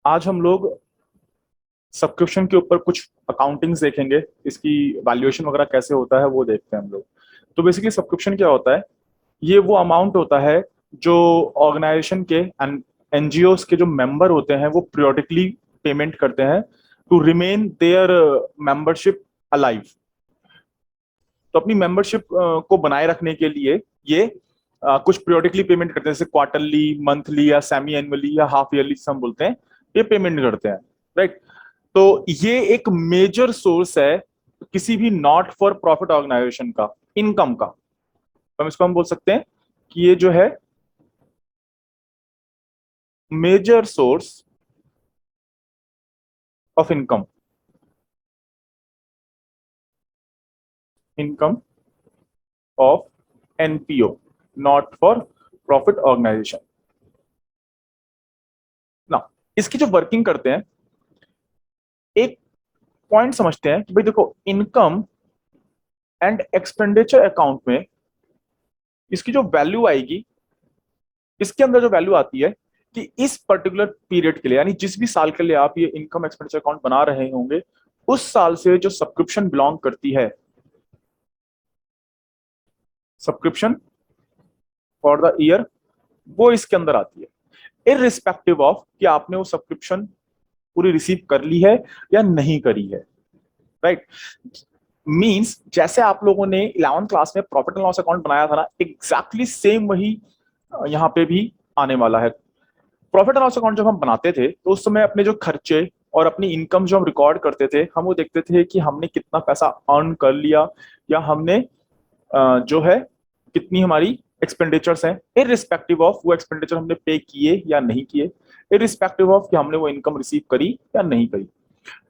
आज हम लोग सब्सक्रिप्शन के ऊपर कुछ अकाउंटिंग्स देखेंगे, इसकी वैल्यूएशन वगैरह कैसे होता है वो देखते हैं हम लोग। तो बेसिकली सब्सक्रिप्शन क्या होता है? ये वो अमाउंट होता है जो ऑर्गेनाइजेशन के एनजीओस के जो मेंबर होते हैं वो पीरियोडिकली पेमेंट करते हैं to remain their membership alive. तो अपनी मेंबरशिप को बनाए रखने के लिए ये कुछ पीरियोडिकली पेमेंट करते हैं, जैसे क्वार्टरली, मंथली या सेमी एनुअली या हाफ ईयरली हम बोलते हैं। ये पेमेंट करते हैं, राइट? तो ये एक मेजर सोर्स है किसी भी नॉट फॉर प्रॉफिट ऑर्गेनाइजेशन का इनकम का। तो हम इसको हम बोल सकते हैं कि ये जो है major source of income, income of NPO, not for profit organisation ना। इसकी जो वर्किंग करते हैं, एक पॉइंट समझते हैं कि भाई देखो, इनकम एंड एक्सपेंडिचर अकाउंट में इसकी जो वैल्यू आएगी, इसके अंदर जो वैल्यू आती है कि इस पर्टिकुलर पीरियड के लिए, यानी जिस भी साल के लिए आप ये इनकम एक्सपेंडिचर अकाउंट बना रहे होंगे, उस साल से जो सब्सक्रिप्शन बिलोंग करती है, सब्सक्रिप्शन फॉर द ईयर, वो इसके अंदर आती है, इररिस्पेक्टिव ऑफ कि आपने वो सब्सक्रिप्शन पूरी रिसीव कर ली है या नहीं करी है, राइट? मींस जैसे आप लोगों ने 11th क्लास में प्रॉफिट एंड लॉस अकाउंट बनाया था ना, एग्जैक्टली सेम वही यहाँ पे भी आने वाला है। प्रॉफिट एंड लॉस अकाउंट जब हम बनाते थे तो उस समय अपने जो खर्चे और अपनी इनकम जो हम रिकॉर्ड करते थे, हम वो देखते थे कि हमने कितना पैसा अर्न कर लिया, या हमने जो है कितनी हमारी एक्सपेंडिचर्स हैं, इररिस्पेक्टिव ऑफ वो एक्सपेंडिचर हमने पे किए या नहीं किए, इररिस्पेक्टिव ऑफ कि हमने वो इनकम रिसीव करी या नहीं करी।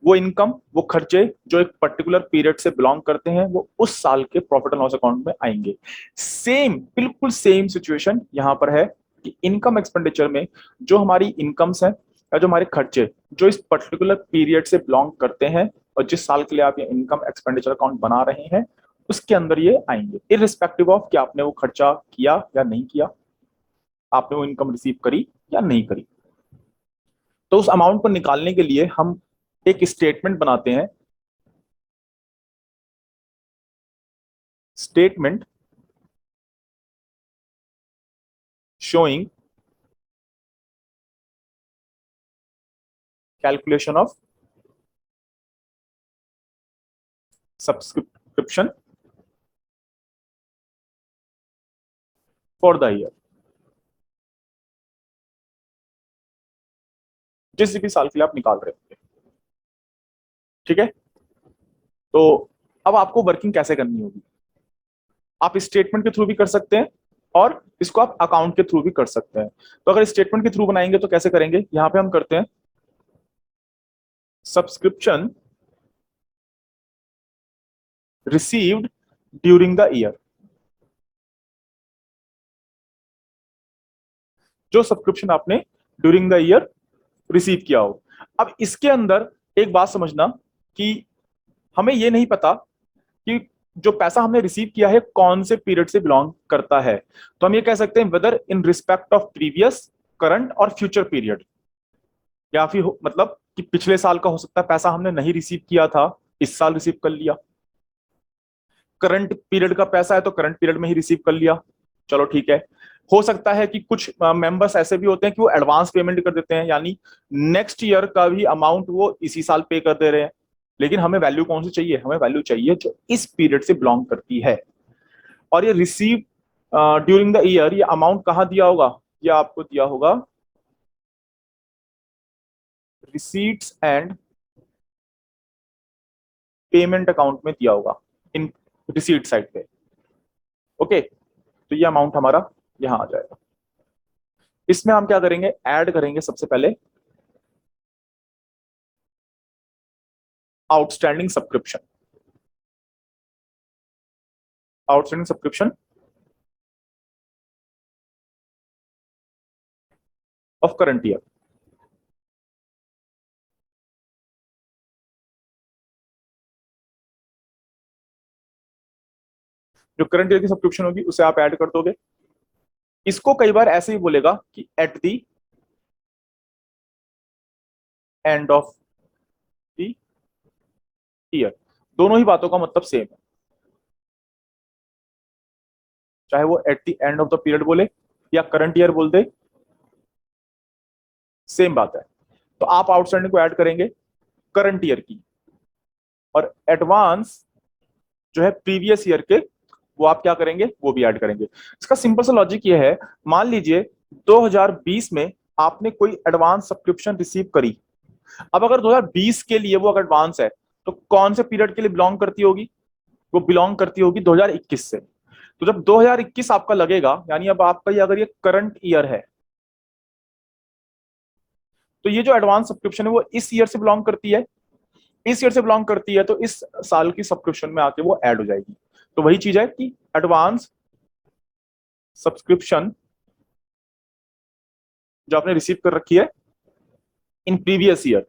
वो इनकम, वो खर्चे जो एक पर्टिकुलर पीरियड से बिलोंग करते हैं, वो उस साल के प्रॉफिट एंड लॉस अकाउंट में आएंगे। सेम, बिल्कुल सेम सिचुएशन यहां पर है कि इनकम एक्सपेंडिचर में जो हमारी इनकम्स हैं या जो हमारे खर्चे जो इस पर्टिकुलर पीरियड से बिलोंग करते हैं, और जिस साल के लिए आप ये इनकम एक्सपेंडिचर अकाउंट बना रहे हैं, उसके अंदर ये आएंगे, इररिस्पेक्टिव ऑफ कि आपने वो खर्चा किया या नहीं किया, आपने वो इनकम रिसीव करी या नहीं करी। तो उस अमाउंट को निकालने के लिए हम एक स्टेटमेंट बनाते हैं, statement showing calculation of subscription for the year, जिस भी साल के लिए आप निकाल रहे होंगे। ठीक है? तो अब आपको वर्किंग कैसे करनी होगी? आप स्टेटमेंट के थ्रू भी कर सकते हैं और इसको आप अकाउंट के थ्रू भी कर सकते हैं। तो अगर स्टेटमेंट के थ्रू बनाएंगे तो कैसे करेंगे? यहां पे हम करते हैं subscription received during the year, जो सब्सक्रिप्शन आपने ड्यूरिंग द ईयर रिसीव किया हो। अब इसके अंदर एक बात समझना कि हमें यह नहीं पता कि जो पैसा हमने रिसीव किया है कौन से पीरियड से बिलोंग करता है। तो हम ये कह सकते हैं whether in respect of previous, current और फ्यूचर पीरियड, या फिर मतलब कि पिछले साल का हो सकता है पैसा हमने नहीं रिसीव किया था, इस साल रिसीव कर लिया। करंट पीरियड का पैसा है तो करंट पीरियड में ही रिसीव कर लिया, चलो ठीक है। हो सकता है कि कुछ मेंबर्स ऐसे भी होते हैं कि वो एडवांस पेमेंट कर देते हैं, यानी नेक्स्ट ईयर का भी अमाउंट वो इसी साल पे कर दे रहे हैं। लेकिन हमें वैल्यू कौन सी चाहिए? हमें वैल्यू चाहिए जो इस पीरियड से बिलोंग करती है। और ये रिसीव ड्यूरिंग द ईयर, ये अमाउंट कहां दिया होगा? ये आपको दिया होगा रिसीट्स एंड पेमेंट अकाउंट में दिया होगा, इन रिसीट साइड पे। ओके, तो ये अमाउंट हमारा यहां आ जाएगा। इसमें हम क्या करेंगे? ऐड करेंगे सबसे पहले outstanding subscription, outstanding subscription of current year. जो करंट ईयर की सब्सक्रिप्शन होगी उसे आप ऐड कर दोगे। इसको कई बार ऐसे ही बोलेगा कि at the end of the year. दोनों ही बातों का मतलब सेम है, चाहे वो at the end of the period बोले या करंट ईयर बोल दे, सेम बात है। तो आप आउटस्टैंडिंग को ऐड करेंगे करंट ईयर की, और एडवांस जो है प्रीवियस ईयर के, वो आप क्या करेंगे, वो भी ऐड करेंगे। इसका सिंपल सा लॉजिक ये है, मान लीजिए 2020 में आपने कोई एडवांस सब्सक्रिप्शन रिसीव करी। अब अगर 2020 के लिए वो अगर एडवांस है, तो कौन से पीरियड के लिए बिलोंग करती होगी, वो बिलोंग करती होगी 2021 से। तो जब 2021 आपका लगेगा, यानी अब आपका ये अगर ये करंट ईयर है, तो ये जो एडवांस सब्सक्रिप्शन है वो इस ईयर से बिलोंग करती है, इस ईयर से बिलोंग करती है, तो इस साल की सब्सक्रिप्शन में आके वो ऐड हो जाएगी। तो वही चीज है कि एडवांस सब्सक्रिप्शन जो आपने रिसीव कर रखी है in previous year,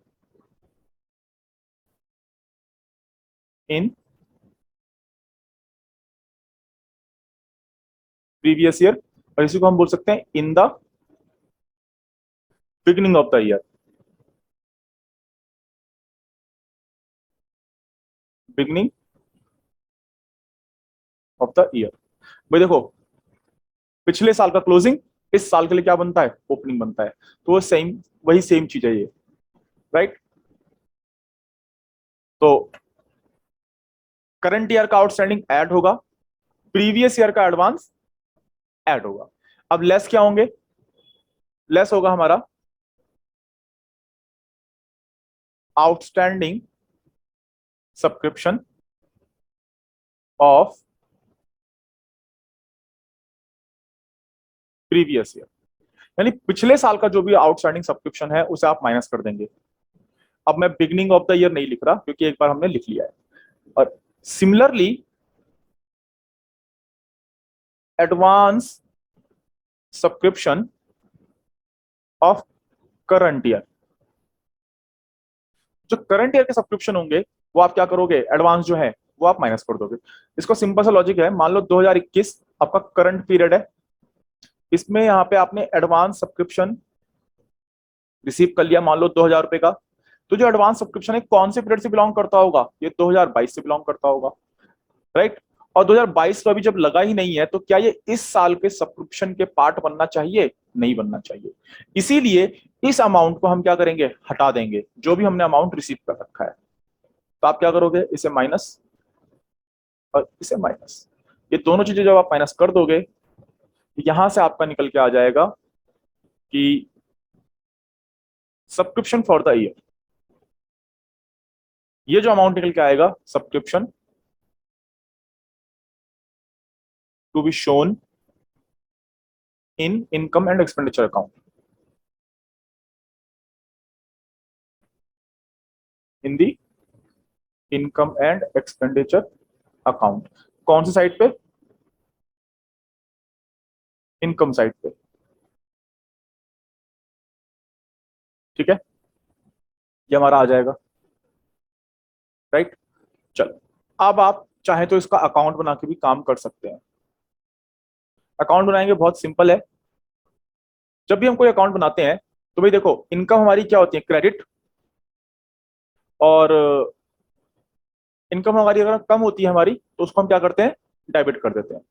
in previous year, और इसी को हम बोल सकते हैं in the beginning of the year, beginning of the year. भाई देखो, पिछले साल का क्लोजिंग इस साल के लिए क्या बनता है, ओपनिंग बनता है। तो वो सेम, वही सेम चीज है ये, राइट। तो करंट ईयर का आउटस्टैंडिंग ऐड होगा, प्रीवियस ईयर का एडवांस ऐड होगा। अब लेस क्या होंगे, लेस होगा हमारा outstanding subscription of previous year, यानी पिछले साल का जो भी आउटस्टैंडिंग सब्सक्रिप्शन है उसे आप माइनस कर देंगे। अब मैं बिगनिंग ऑफ द ईयर नहीं लिख रहा, क्योंकि एक बार हमने लिख लिया है। और similarly advance subscription of current year, जो करंट ईयर के सब्सक्रिप्शन होंगे वो आप क्या करोगे, एडवांस जो है वो आप माइनस कर दोगे। इसको सिंपल सा लॉजिक है, मान लो 2021 आपका करंट पीरियड है, इसमें यहाँ पे आपने एडवांस सब्सक्रिप्शन रिसीव कर लिया, मान लो 2000 रुपए का। तो जो एडवांस सब्सक्रिप्शन है कौन से पीरियड से बिलोंग करता होगा, ये 2022 से बिलोंग करता होगा, राइट। और 2022 तो अभी जब लगा ही नहीं है, तो क्या ये इस साल के सब्सक्रिप्शन के पार्ट बनना चाहिए, नहीं बनना चाहिए। इसीलिए इस अमाउंट को हम क्या करेंगे, हटा देंगे, जो भी हमने अमाउंट रिसीव कर रखा है। तो आप क्या करोगे, इसे माइनस और इसे माइनस, ये दोनों चीजें जब आप माइनस कर दोगे, तो यहां से आपका निकल के आ जाएगा कि सब्सक्रिप्शन फॉर द ईयर, ये जो अमाउंट निकल के आएगा, subscription to be shown in income and expenditure account, in the income and expenditure account. कौन सी साइड पे, इनकम साइड पे, ठीक है, ये हमारा आ जाएगा, राइट। चलो, अब आप चाहे तो इसका अकाउंट बना के भी काम कर सकते हैं। अकाउंट बनाएंगे बहुत सिंपल है। जब भी हम कोई अकाउंट बनाते हैं, तो भाई देखो, इनकम हमारी क्या होती है, क्रेडिट, और इनकम हमारी अगर कम होती है हमारी, तो उसको हम क्या करते हैं, डेबिट कर देते हैं।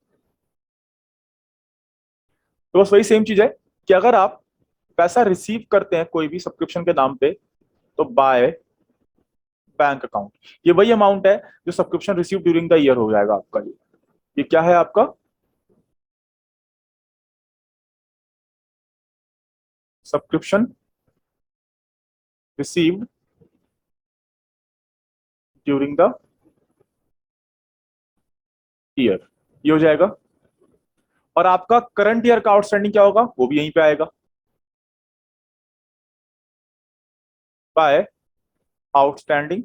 तो बस वही सेम चीज है कि अगर आप पैसा रिसीव करते हैं कोई भी सब्सक्रिप्शन के नाम पे, तो बाय बैंक अकाउंट, ये वही अमाउंट है जो subscription receive during the year हो जाएगा आपका। ये क्या है आपका, subscription received during the year, ये हो जाएगा। और आपका करंट ईयर का आउटस्टैंडिंग क्या होगा, वो भी यहीं पे आएगा, by outstanding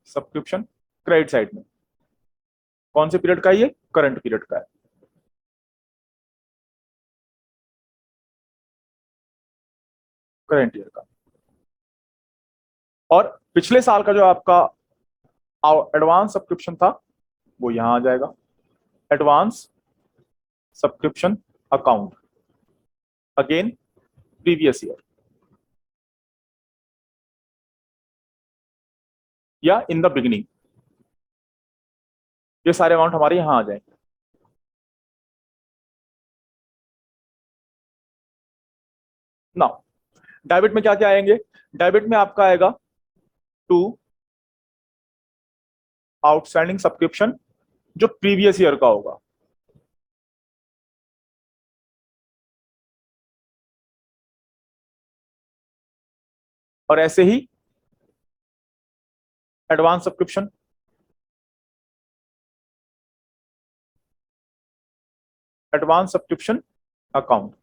subscription credit side में। कौन से पीरियड का है ये, करंट पीरियड का है, करंट ईयर का। और पिछले साल का जो आपका एडवांस सब्सक्रिप्शन था, वो यहां आ जाएगा, advance subscription account, again previous year. या इन द बिगिनिंग, ये सारे अमाउंट हमारे यहां आ जाएंगे। ना, डेबिट में क्या क्या आएंगे? डेबिट में आपका आएगा टू आउटस्टैंडिंग सब्सक्रिप्शन जो प्रीवियस ईयर का होगा, और ऐसे ही advance subscription, advance subscription account,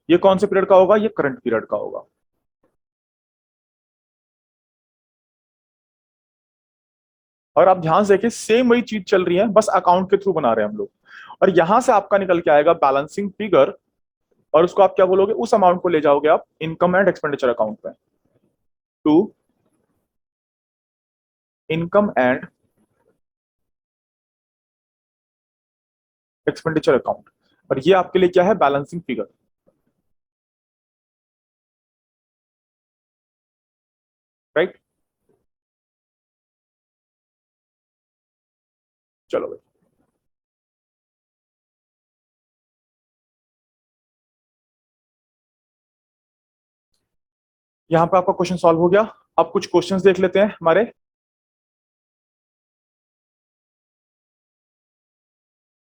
ये कौन से पीरियड का होगा? ये करंट पीरियड का होगा। और आप ध्यान से देखिए, सेम वही चीज चल रही है, बस अकाउंट के थ्रू बना रहे हैं हम लोग। और यहां से आपका निकल के आएगा बैलेंसिंग फिगर, और उसको आप क्या बोलोगे? उस अमाउंट को ले जाओगे आप इनकम एंड एक्सपेंडिचर अकाउंट पे, to income and expenditure account, और ये आपके लिए क्या है? Balancing figure, right. चलो भाई, यहाँ पे आपका क्वेश्चन सॉल्व हो गया। अब कुछ क्वेश्चंस देख लेते हैं हमारे